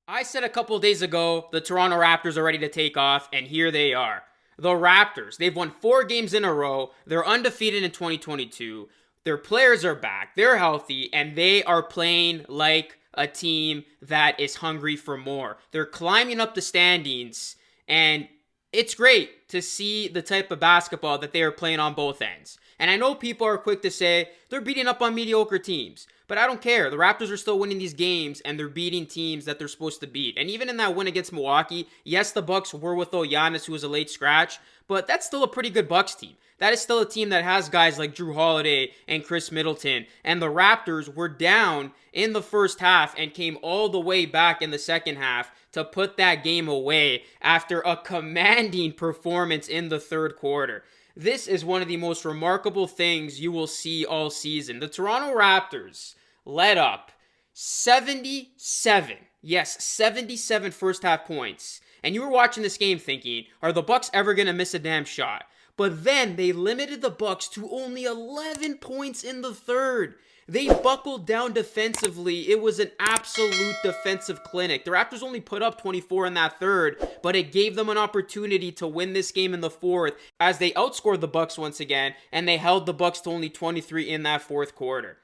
I said a couple of days ago the Toronto Raptors are ready to take off, and here they are. The Raptors, they've won 4 games in a row. They're undefeated in 2022. Their players are back. They're healthy, and they are playing like a team that is hungry for more. They're climbing up the standings, and it's great to see the type of basketball that they are playing on both ends. And I know people are quick to say they're beating up on mediocre teams, but I don't care. The Raptors are still winning these games, and they're beating teams that they're supposed to beat. And even in that win against Milwaukee, yes, the Bucks were without Giannis, who was a late scratch, but that's still a pretty good Bucks team. That is still a team that has guys like Drew Holiday and Chris Middleton. And the Raptors were down in the first half and came all the way back in the second half to put that game away after a commanding performance in the third quarter. This is one of the most remarkable things you will see all season. The Toronto Raptors led up 77, yes, 77 first half points. And you were watching this game thinking, are the Bucks ever going to miss a damn shot? But then they limited the Bucks to only 11 points in the third. They buckled down defensively. It was an absolute defensive clinic. The Raptors only put up 24 in that third, but it gave them an opportunity to win this game in the fourth as they outscored the Bucks once again, and they held the Bucks to only 23 in that fourth quarter.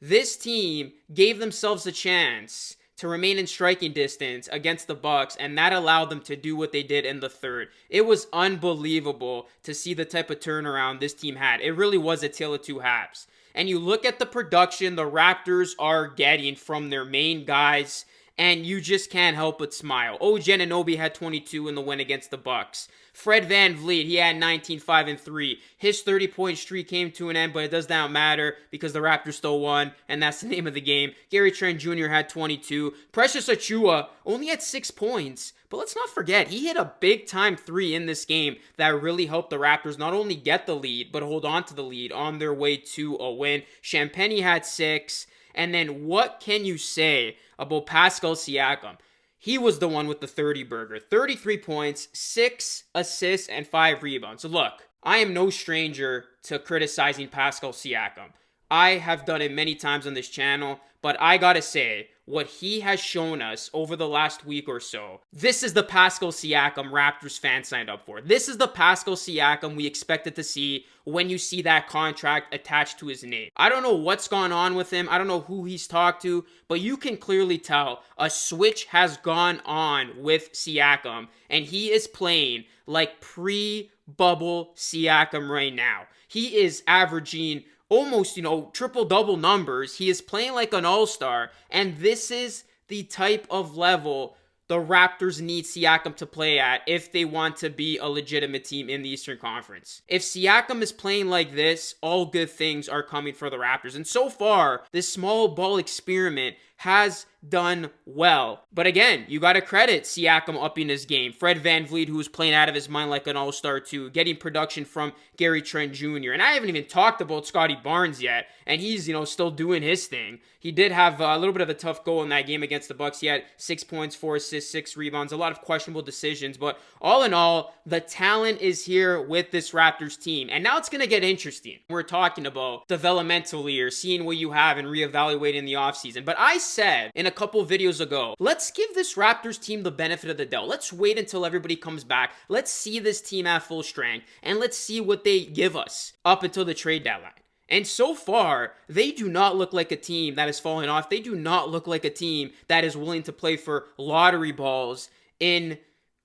This team gave themselves a chance to remain in striking distance against the Bucks, and that allowed them to do what they did in the third. It was unbelievable to see the type of turnaround this team had. It really was a tale of two halves. And you look at the production the Raptors are getting from their main guys, and you just can't help but smile. OG Anunoby had 22 in the win against the Bucks. Fred VanVleet, he had 19, 5, and 3. His 30-point streak came to an end, but it does not matter because the Raptors still won, and that's the name of the game. Gary Trent Jr. had 22. Precious Achiuwa only had 6 points, but let's not forget, he hit a big-time 3 in this game that really helped the Raptors not only get the lead, but hold on to the lead on their way to a win. Champagnie had 6. And then what can you say about Pascal Siakam? He was the one with the 30-burger. 33 points, 6 assists, and 5 rebounds. So look, I am no stranger to criticizing Pascal Siakam. I have done it many times on this channel, but I gotta say, what he has shown us over the last week or so, this is the Pascal Siakam Raptors fans signed up for. This is the Pascal Siakam we expected to see when you see that contract attached to his name. I don't know what's gone on with him. I don't know who he's talked to, but you can clearly tell a switch has gone on with Siakam, and he is playing like pre-bubble Siakam right now. He is averaging almost, triple-double numbers. He is playing like an all-star, and this is the type of level the Raptors need Siakam to play at if they want to be a legitimate team in the Eastern Conference. If Siakam is playing like this, all good things are coming for the Raptors. And so far, this small ball experiment has done well. But again, you got to credit Siakam upping his game. Fred VanVleet, who was playing out of his mind like an all-star too, getting production from Gary Trent Jr. And I haven't even talked about Scotty Barnes yet, and he's, still doing his thing. He did have a little bit of a tough goal in that game against the Bucks. He had 6 points, 4 assists, 6 rebounds, a lot of questionable decisions. But all in all, the talent is here with this Raptors team. And now it's going to get interesting. We're talking about developmentally or seeing what you have and reevaluating in the offseason. But I said in a couple videos ago, let's give this Raptors team the benefit of the doubt. Let's wait until everybody comes back. Let's see this team at full strength, and let's see what they give us up until the trade deadline. And so far, they do not look like a team that is falling off. They do not look like a team that is willing to play for lottery balls in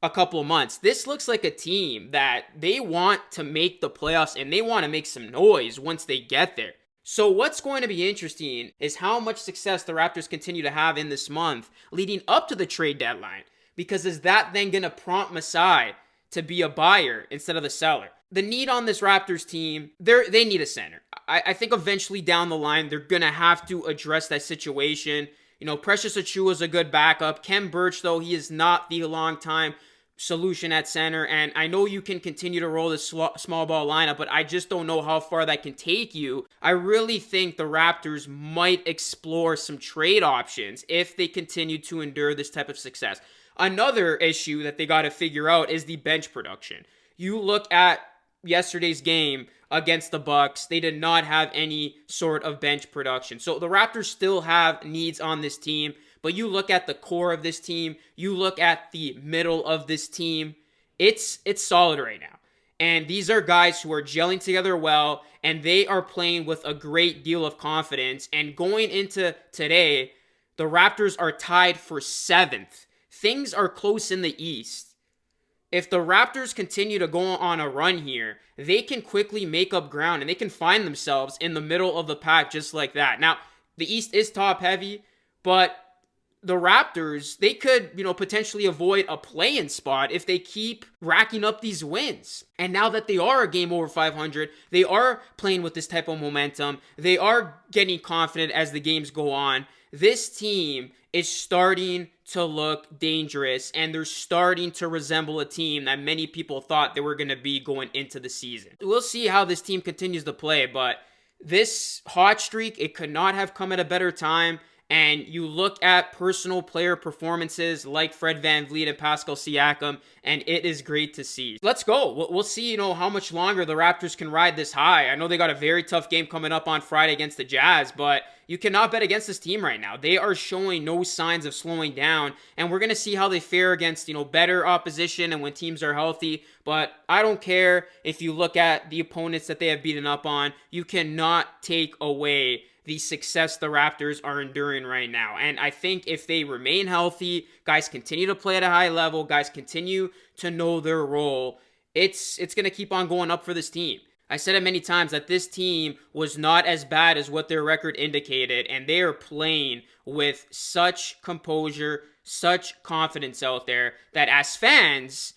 a couple of months. This looks like a team that they want to make the playoffs, and they want to make some noise once they get there. So what's going to be interesting is how much success the Raptors continue to have in this month leading up to the trade deadline. Because is that then going to prompt Masai to be a buyer instead of the seller? The need on this Raptors team, they need a center. I think eventually down the line, they're going to have to address that situation. Precious Achiuwa is a good backup. Kem Birch, though, he is not the long-time solution at center, and I know you can continue to roll this small ball lineup, but I just don't know how far that can take you. I really think the Raptors might explore some trade options if they continue to endure this type of success. Another issue that they got to figure out is the bench production. You look at yesterday's game against the Bucks, they did not have any sort of bench production. So the Raptors still have needs on this team, But you look at the core of this team, you look at the middle of this team, it's solid right now. And these are guys who are gelling together well, and they are playing with a great deal of confidence. And going into today, the Raptors are tied for 7th. Things are close in the East. If the Raptors continue to go on a run here, they can quickly make up ground and they can find themselves in the middle of the pack just like that. Now, the East is top heavy, but the Raptors, they could, potentially avoid a play-in spot if they keep racking up these wins. And now that they are a game over 500, they are playing with this type of momentum. They are getting confident as the games go on. This team is starting to look dangerous, and they're starting to resemble a team that many people thought they were going to be going into the season. We'll see how this team continues to play, but this hot streak, it could not have come at a better time. And you look at personal player performances like Fred VanVleet and Pascal Siakam, and it is great to see. Let's go. We'll see, how much longer the Raptors can ride this high. I know they got a very tough game coming up on Friday against the Jazz, but you cannot bet against this team right now. They are showing no signs of slowing down, and we're going to see how they fare against, better opposition and when teams are healthy. But I don't care if you look at the opponents that they have beaten up on. You cannot take away the success the Raptors are enduring right now. And I think if they remain healthy, guys continue to play at a high level, guys continue to know their role, it's going to keep on going up for this team. I said it many times that this team was not as bad as what their record indicated, and they are playing with such composure, such confidence out there that as fans,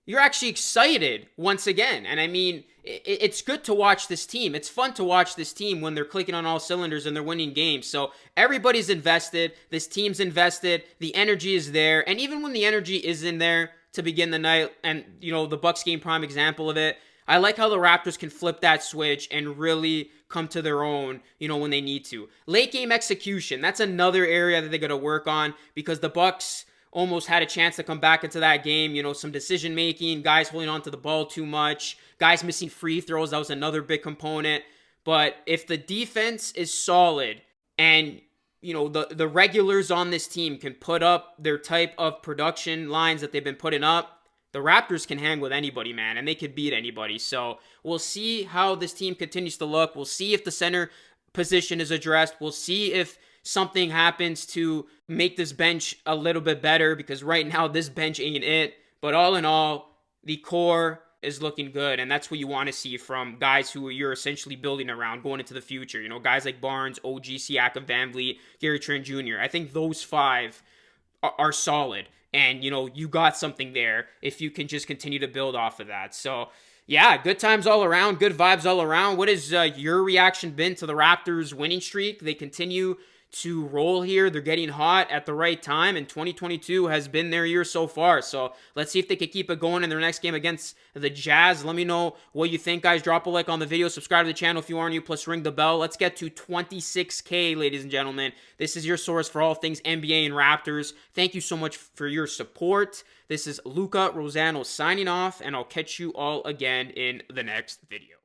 you're actually excited once again. And I mean, it's good to watch this team. It's fun to watch this team when they're clicking on all cylinders and they're winning games. So everybody's invested. This team's invested. The energy is there. And even when the energy isn't there to begin the night, and, the Bucks game, prime example of it, I like how the Raptors can flip that switch and really come to their own, when they need to. Late game execution, that's another area that they got to work on, because the Bucks almost had a chance to come back into that game. Some decision making, guys holding on to the ball too much, guys missing free throws. That was another big component. But if the defense is solid and, the regulars on this team can put up their type of production lines that they've been putting up, the Raptors can hang with anybody, man, and they could beat anybody. So we'll see how this team continues to look. We'll see if the center position is addressed. We'll see if something happens to make this bench a little bit better, because right now this bench ain't it. But all in all, the core is looking good, and that's what you want to see from guys who you're essentially building around going into the future. Guys like Barnes, OG, Siakam, VanVleet, Gary Trent Jr. I think those 5 are solid, and you got something there if you can just continue to build off of that. So yeah, good times all around, good vibes all around. What has your reaction been to the Raptors winning streak? They continue to roll here. They're getting hot at the right time, and 2022 has been their year so far. So let's see if they can keep it going in their next game against the Jazz. Let me know what you think, guys. Drop a like on the video, subscribe to the channel if you are new, plus ring the bell. Let's get to 26K, ladies and gentlemen. This is your source for all things NBA and Raptors. Thank you so much for your support. This is Luca Rosano signing off, and I'll catch you all again in the next video.